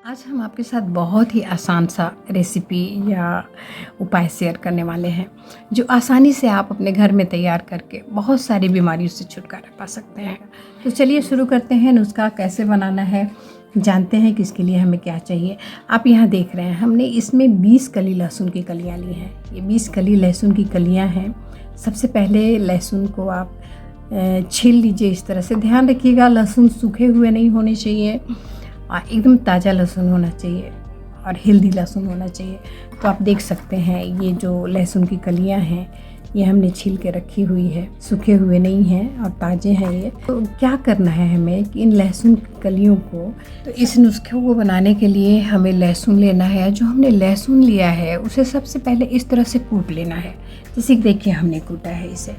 आज हम आपके साथ बहुत ही आसान सा रेसिपी या उपाय शेयर करने वाले हैं जो आसानी से आप अपने घर में तैयार करके बहुत सारी बीमारियों से छुटकारा पा सकते हैं। तो चलिए शुरू करते हैं। नुस्खा कैसे बनाना है जानते हैं कि इसके लिए हमें क्या चाहिए। आप यहाँ देख रहे हैं हमने इसमें 20 कली लहसुन की कलियाँ ली हैं। ये 20 कली लहसुन की कलियाँ हैं। सबसे पहले लहसुन को आप छील लीजिए। इस तरह से ध्यान रखिएगा लहसुन सूखे हुए नहीं होने चाहिए और एकदम ताज़ा लहसुन होना चाहिए और हेल्दी लहसुन होना चाहिए। तो आप देख सकते हैं ये जो लहसुन की कलियां हैं ये हमने छील के रखी हुई है, सूखे हुए नहीं हैं और ताज़े हैं ये। तो क्या करना है हमें कि इन लहसुन की कलियों को, तो इस नुस्खे को बनाने के लिए हमें लहसुन लेना है। जो हमने लहसुन लिया है उसे सबसे पहले इस तरह से कूट लेना है। जैसे देखिए हमने कूटा है इसे,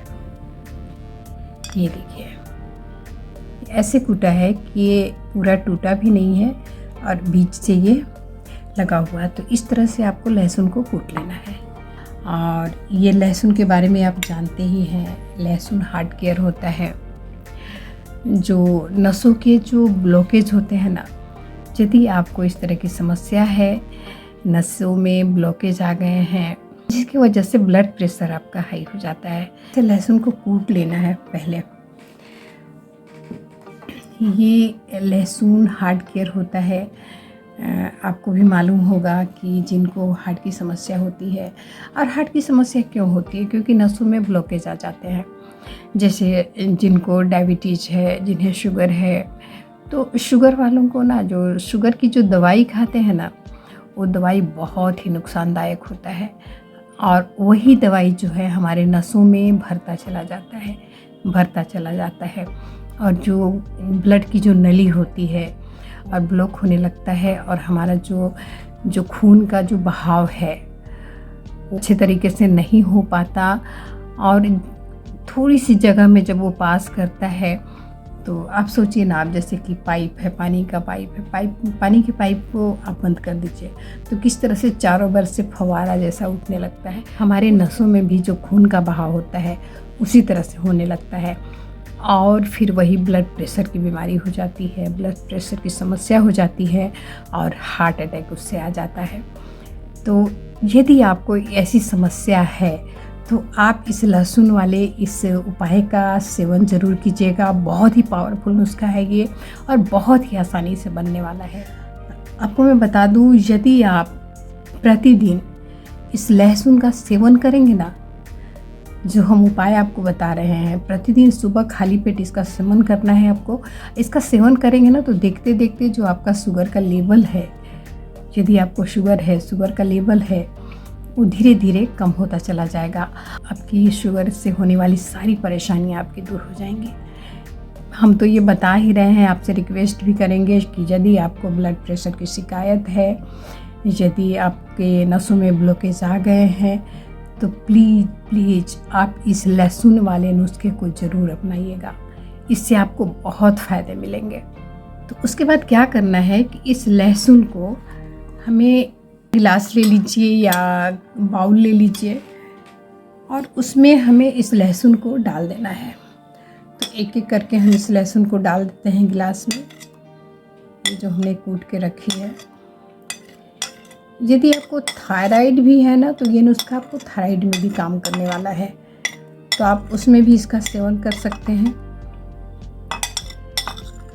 ये देखिए ऐसे कूटा है कि ये पूरा टूटा भी नहीं है और बीच से ये लगा हुआ है। तो इस तरह से आपको लहसुन को कूट लेना है। और ये लहसुन के बारे में आप जानते ही हैं, लहसुन हार्ट केयर होता है। जो नसों के जो ब्लॉकेज होते हैं ना, यदि आपको इस तरह की समस्या है, नसों में ब्लॉकेज आ गए हैं जिसकी वजह से ब्लड प्रेशर आपका हाई हो जाता है, तो लहसुन को कूट लेना है पहले। ये लहसुन हार्ट केयर होता है। आपको भी मालूम होगा कि जिनको हार्ट की समस्या होती है, और हार्ट की समस्या क्यों होती है, क्योंकि नसों में ब्लॉकेज आ जाते हैं। जैसे जिनको डायबिटीज़ है, जिन्हें शुगर है, तो शुगर वालों को ना जो शुगर की जो दवाई खाते हैं ना, वो दवाई बहुत ही नुकसानदायक होता है और वही दवाई जो है हमारे नसों में भरता चला जाता है और जो ब्लड की जो नली होती है और ब्लॉक होने लगता है और हमारा जो खून का जो बहाव है वो अच्छे तरीके से नहीं हो पाता। और थोड़ी सी जगह में जब वो पास करता है तो आप सोचिए ना, आप जैसे कि पाइप है, पानी के पाइप को आप बंद कर दीजिए तो किस तरह से चारों बगल से फव्वारा जैसा उठने लगता है। हमारे नसों में भी जो खून का बहाव होता है उसी तरह से होने लगता है और फिर वही ब्लड प्रेशर की बीमारी हो जाती है, ब्लड प्रेशर की समस्या हो जाती है और हार्ट अटैक उससे आ जाता है। तो यदि आपको ऐसी समस्या है तो आप इस लहसुन वाले इस उपाय का सेवन ज़रूर कीजिएगा। बहुत ही पावरफुल नुस्खा है ये और बहुत ही आसानी से बनने वाला है। आपको मैं बता दूं, यदि आप प्रतिदिन इस लहसुन का सेवन करेंगे ना, जो हम उपाय आपको बता रहे हैं, प्रतिदिन सुबह खाली पेट इसका सेवन करना है आपको। इसका सेवन करेंगे ना तो देखते देखते जो आपका शुगर का लेवल है, यदि आपको शुगर का लेवल है वो धीरे धीरे कम होता चला जाएगा। आपकी शुगर से होने वाली सारी परेशानियां आपकी दूर हो जाएंगी। हम तो ये बता ही रहे हैं, आपसे रिक्वेस्ट भी करेंगे कि यदि आपको ब्लड प्रेशर की शिकायत है, यदि आपके नसों में ब्लॉकेज आ गए हैं, तो प्लीज़ आप इस लहसुन वाले नुस्खे को ज़रूर अपनाइएगा। इससे आपको बहुत फ़ायदे मिलेंगे। तो उसके बाद क्या करना है कि इस लहसुन को हमें गिलास ले लीजिए या बाउल ले लीजिए और उसमें हमें इस लहसुन को डाल देना है। तो एक एक करके हम इस लहसुन को डाल देते हैं गिलास में, ये जो हमने कूट के रखी है। यदि आपको थायराइड भी है ना, तो ये नुस्खा आपको थायराइड में भी काम करने वाला है, तो आप उसमें भी इसका सेवन कर सकते हैं,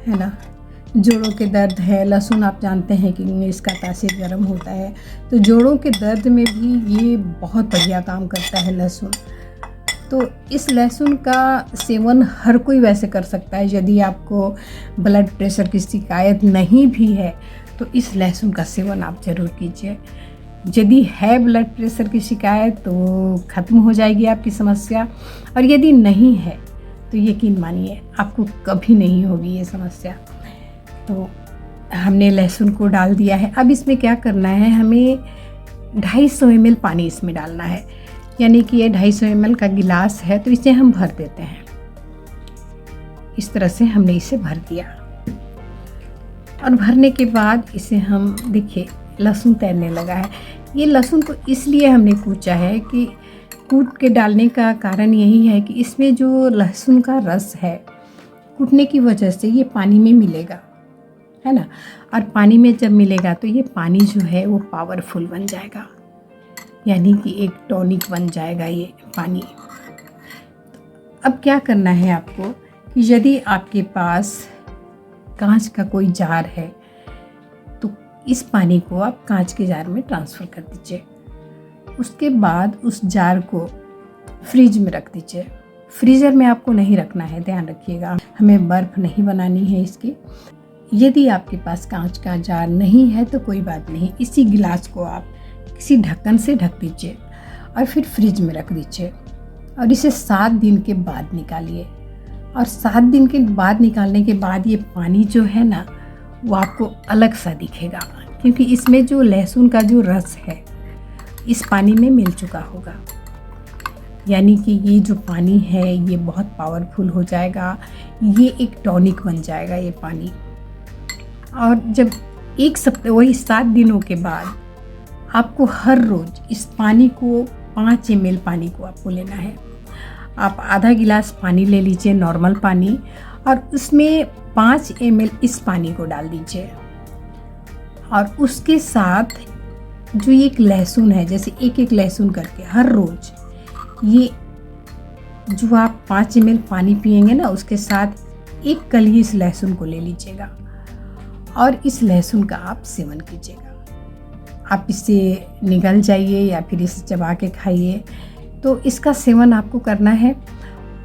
है ना। जोड़ों के दर्द है, लहसुन आप जानते हैं कि इसका तासीर गर्म होता है, तो जोड़ों के दर्द में भी ये बहुत बढ़िया काम करता है लहसुन। तो इस लहसुन का सेवन हर कोई वैसे कर सकता है। यदि आपको ब्लड प्रेशर की शिकायत नहीं भी है तो इस लहसुन का सेवन आप ज़रूर कीजिए। यदि है ब्लड प्रेशर की शिकायत तो ख़त्म हो जाएगी आपकी समस्या, और यदि नहीं है तो यकीन मानिए आपको कभी नहीं होगी ये समस्या। तो हमने लहसुन को डाल दिया है। अब इसमें क्या करना है, हमें 250 ml पानी इसमें डालना है। यानी कि ये 250 ml का गिलास है तो इसे हम भर देते हैं। इस तरह से हमने इसे भर दिया और भरने के बाद इसे हम, देखिए लहसुन तैरने लगा है। ये लहसुन को इसलिए हमने कूचा है कि कूट के डालने का कारण यही है कि इसमें जो लहसुन का रस है, कूटने की वजह से ये पानी में मिलेगा है ना। और पानी में जब मिलेगा तो ये पानी जो है वो पावरफुल बन जाएगा, यानी कि एक टॉनिक बन जाएगा ये पानी। अब क्या करना है आपको कि यदि आपके पास कांच का कोई जार है तो इस पानी को आप कांच के जार में ट्रांसफ़र कर दीजिए। उसके बाद उस जार को फ्रिज में रख दीजिए। फ्रीज़र में आपको नहीं रखना है, ध्यान रखिएगा, हमें बर्फ़ नहीं बनानी है इसकी। यदि आपके पास कांच का जार नहीं है तो कोई बात नहीं, इसी गिलास को आप किसी ढक्कन से ढक दीजिए और फिर फ्रिज में रख दीजिए और इसे 7 दिन के बाद निकालिए। और 7 दिन के बाद निकालने के बाद ये पानी जो है ना वो आपको अलग सा दिखेगा, क्योंकि इसमें जो लहसुन का जो रस है इस पानी में मिल चुका होगा। यानी कि ये जो पानी है ये बहुत पावरफुल हो जाएगा, ये एक टॉनिक बन जाएगा ये पानी। और जब 1 सप्ताह वही 7 दिनों के बाद आपको हर रोज़ इस पानी को 5 ml पानी को आपको लेना है। आप आधा गिलास पानी ले लीजिए, नॉर्मल पानी, और उसमें 5 ml इस पानी को डाल दीजिए। और उसके साथ जो एक लहसुन है, जैसे एक लहसुन करके हर रोज़ ये जो आप 5 ml पानी पिएंगे ना उसके साथ एक कली इस लहसुन को ले लीजिएगा और इस लहसुन का आप सेवन कीजिएगा। आप इससे निगल जाइए या फिर इसे चबा के खाइए, तो इसका सेवन आपको करना है।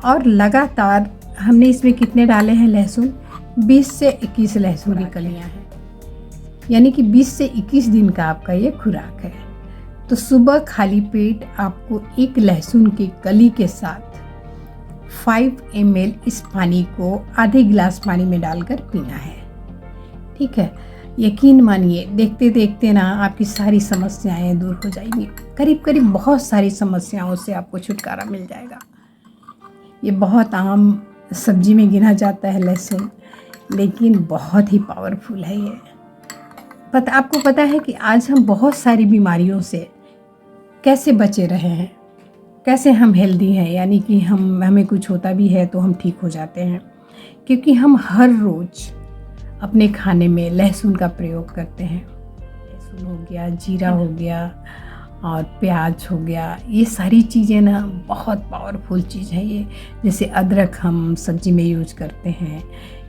और लगातार हमने इसमें कितने डाले हैं लहसुन, 20 से 21 लहसुन की कलियां हैं, यानी कि 20 से 21 दिन का आपका ये खुराक है। तो सुबह खाली पेट आपको एक लहसुन की कली के साथ 5 ml इस पानी को आधे गिलास पानी में डालकर पीना है। ठीक है, यकीन मानिए देखते देखते ना आपकी सारी समस्याएं दूर हो जाएंगी। करीब करीब बहुत सारी समस्याओं से आपको छुटकारा मिल जाएगा। ये बहुत आम सब्जी में गिना जाता है लहसुन, लेकिन बहुत ही पावरफुल है ये। आपको पता है कि आज हम बहुत सारी बीमारियों से कैसे बचे रहे हैं, कैसे हम हेल्दी हैं, यानी कि हमें कुछ होता भी है तो हम ठीक हो जाते हैं, क्योंकि हम हर रोज़ अपने खाने में लहसुन का प्रयोग करते हैं। लहसुन हो गया, जीरा हो गया और प्याज हो गया, ये सारी चीज़ें ना बहुत पावरफुल चीज़ है ये। जैसे अदरक हम सब्जी में यूज करते हैं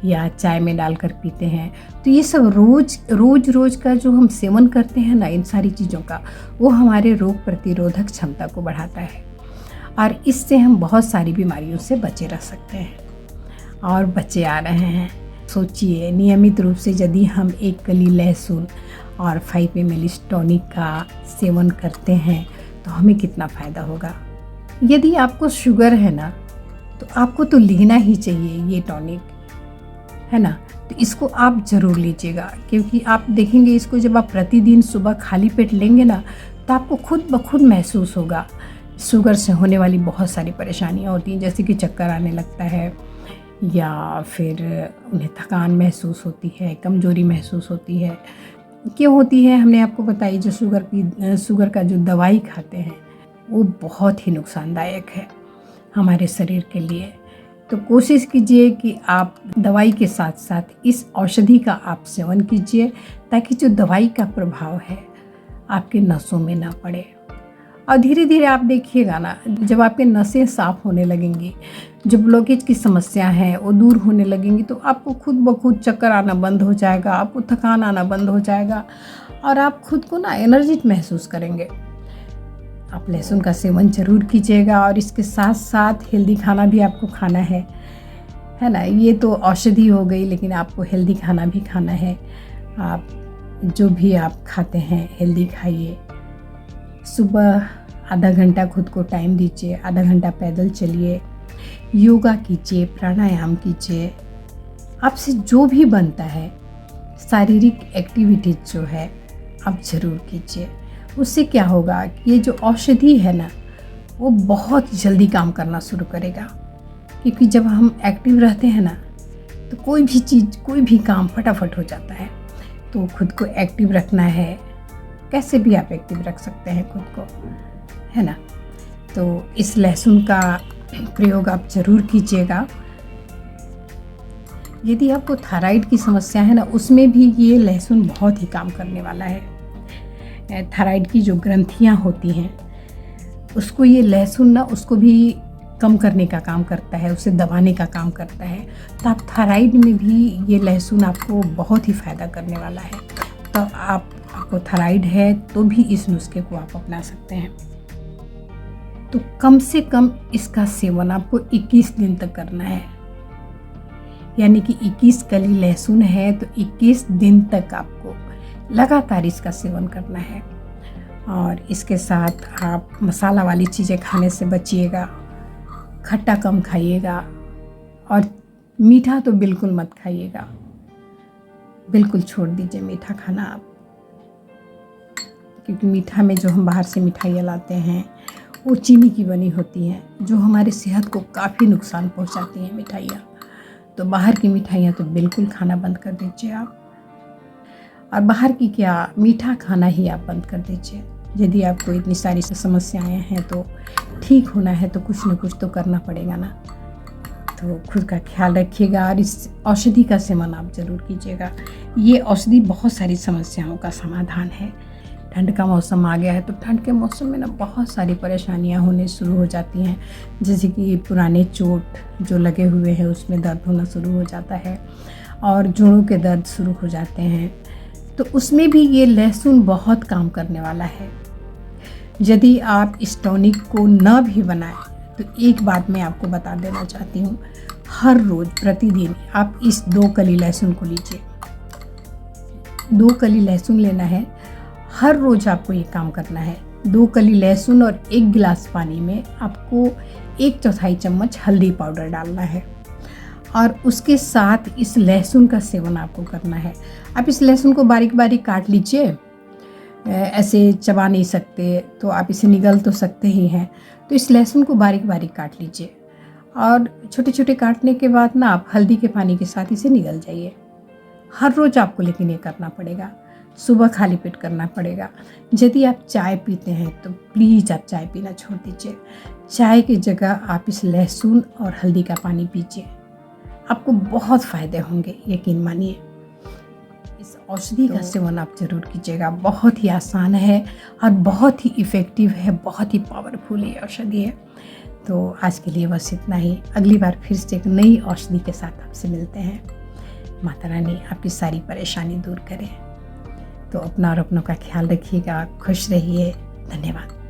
या चाय में डालकर पीते हैं, तो ये सब रोज़ का जो हम सेवन करते हैं ना इन सारी चीज़ों का, वो हमारे रोग प्रतिरोधक क्षमता को बढ़ाता है और इससे हम बहुत सारी बीमारियों से बचे रह सकते हैं और बचे आ रहे हैं। सोचिए, नियमित रूप से यदि हम एक कली लहसुन और 5 ml टॉनिक का सेवन करते हैं तो हमें कितना फ़ायदा होगा। यदि आपको शुगर है ना तो आपको तो लेना ही चाहिए ये टॉनिक, है ना। तो इसको आप ज़रूर लीजिएगा, क्योंकि आप देखेंगे इसको जब आप प्रतिदिन सुबह खाली पेट लेंगे ना तो आपको खुद ब खुद महसूस होगा। शुगर से होने वाली बहुत सारी परेशानियाँ होती हैं, जैसे कि चक्कर आने लगता है या फिर उन्हें थकान महसूस होती है, कमज़ोरी महसूस होती है। क्यों होती है हमने आपको बताई, जो शुगर का जो दवाई खाते हैं वो बहुत ही नुकसानदायक है हमारे शरीर के लिए। तो कोशिश कीजिए कि आप दवाई के साथ साथ इस औषधि का आप सेवन कीजिए, ताकि जो दवाई का प्रभाव है आपके नसों में ना पड़े। और धीरे धीरे आप देखिएगा ना, जब आपके नसें साफ़ होने लगेंगी, जो ब्लॉकेज की समस्या है वो दूर होने लगेंगी, तो आपको खुद ब खुद चक्कर आना बंद हो जाएगा, आपको थकान आना बंद हो जाएगा और आप खुद को ना एनर्जिक महसूस करेंगे। आप लहसुन का सेवन ज़रूर कीजिएगा और इसके साथ साथ हेल्दी खाना भी आपको खाना है ना। ये तो औषधि हो गई, लेकिन आपको हेल्दी खाना भी खाना है। आप जो भी आप खाते हैं हेल्दी खाइए। सुबह आधा घंटा खुद को टाइम दीजिए, आधा घंटा पैदल चलिए, योगा कीजिए, प्राणायाम कीजिए। आपसे जो भी बनता है शारीरिक एक्टिविटीज जो है आप ज़रूर कीजिए। उससे क्या होगा कि ये जो औषधि है ना वो बहुत जल्दी काम करना शुरू करेगा, क्योंकि जब हम एक्टिव रहते हैं ना तो कोई भी चीज़, कोई भी काम फटाफट हो जाता है। तो खुद को एक्टिव रखना है, कैसे भी आप एक्टिव रख सकते हैं खुद को, है ना। तो इस लहसुन का प्रयोग आप ज़रूर कीजिएगा। यदि आपको थायराइड की समस्या है ना, उसमें भी ये लहसुन बहुत ही काम करने वाला है। थायराइड की जो ग्रंथियाँ होती हैं उसको ये लहसुन ना उसको भी कम करने का काम करता है, उसे दबाने का काम करता है। तो आप थायराइड में भी ये लहसुन आपको बहुत ही फ़ायदा करने वाला है। तो आपको थायराइड है तो भी इस नुस्खे को आप अपना सकते हैं। तो कम से कम इसका सेवन आपको 21 दिन तक करना है, यानी कि 21 कली लहसुन है तो 21 दिन तक आपको लगातार इसका सेवन करना है। और इसके साथ आप मसाला वाली चीज़ें खाने से बचिएगा, खट्टा कम खाइएगा और मीठा तो बिल्कुल मत खाइएगा, बिल्कुल छोड़ दीजिए मीठा खाना आप, क्योंकि मीठा में जो हम बाहर से मिठाइयाँ लाते हैं वो चीनी की बनी होती हैं, जो हमारी सेहत को काफ़ी नुकसान पहुंचाती हैं मिठाइयाँ। तो बाहर की मिठाइयाँ तो बिल्कुल खाना बंद कर दीजिए आप, और बाहर की क्या, मीठा खाना ही आप बंद कर दीजिए। यदि आपको इतनी सारी समस्याएं हैं तो ठीक होना है तो कुछ न कुछ तो करना पड़ेगा ना। तो खुद का ख्याल रखिएगा और इस औषधि का सेवन आप ज़रूर कीजिएगा। ये औषधि बहुत सारी समस्याओं का समाधान है। ठंड का मौसम आ गया है तो ठंड के मौसम में ना बहुत सारी परेशानियां होने शुरू हो जाती हैं, जैसे कि पुराने चोट जो लगे हुए हैं उसमें दर्द होना शुरू हो जाता है और जोड़ों के दर्द शुरू हो जाते हैं। तो उसमें भी ये लहसुन बहुत काम करने वाला है। यदि आप इस टॉनिक को न भी बनाएं तो एक बात मैं आपको बता देना चाहती हूँ, हर रोज़ प्रतिदिन आप इस 2 कली लहसुन को लीजिए। 2 कली लहसुन लेना है, हर रोज़ आपको ये काम करना है। 2 कली लहसुन और 1 गिलास पानी में आपको 1/4 चम्मच हल्दी पाउडर डालना है और उसके साथ इस लहसुन का सेवन आपको करना है। आप इस लहसुन को बारीक बारीक काट लीजिए, ऐसे चबा नहीं सकते तो आप इसे निगल तो सकते ही हैं। तो इस लहसुन को बारीक बारीक काट लीजिए और छोटे छोटे काटने के बाद ना आप हल्दी के पानी के साथ इसे निगल जाइए। हर रोज़ आपको लेकिन ये करना पड़ेगा, सुबह खाली पेट करना पड़ेगा। यदि आप चाय पीते हैं तो प्लीज़ आप चाय पीना छोड़ दीजिए। चाय की जगह आप इस लहसुन और हल्दी का पानी पीजिए, आपको बहुत फ़ायदे होंगे, यकीन मानिए। इस औषधि का सेवन आप ज़रूर कीजिएगा, बहुत ही आसान है और बहुत ही इफ़ेक्टिव है, बहुत ही पावरफुल ये औषधि है। तो आज के लिए बस इतना ही। अगली बार फिर से एक नई औषधि के साथ आपसे मिलते हैं। माता रानी आपकी सारी परेशानी दूर करे। तो अपना और अपनों का ख्याल रखिएगा, खुश रहिए। धन्यवाद।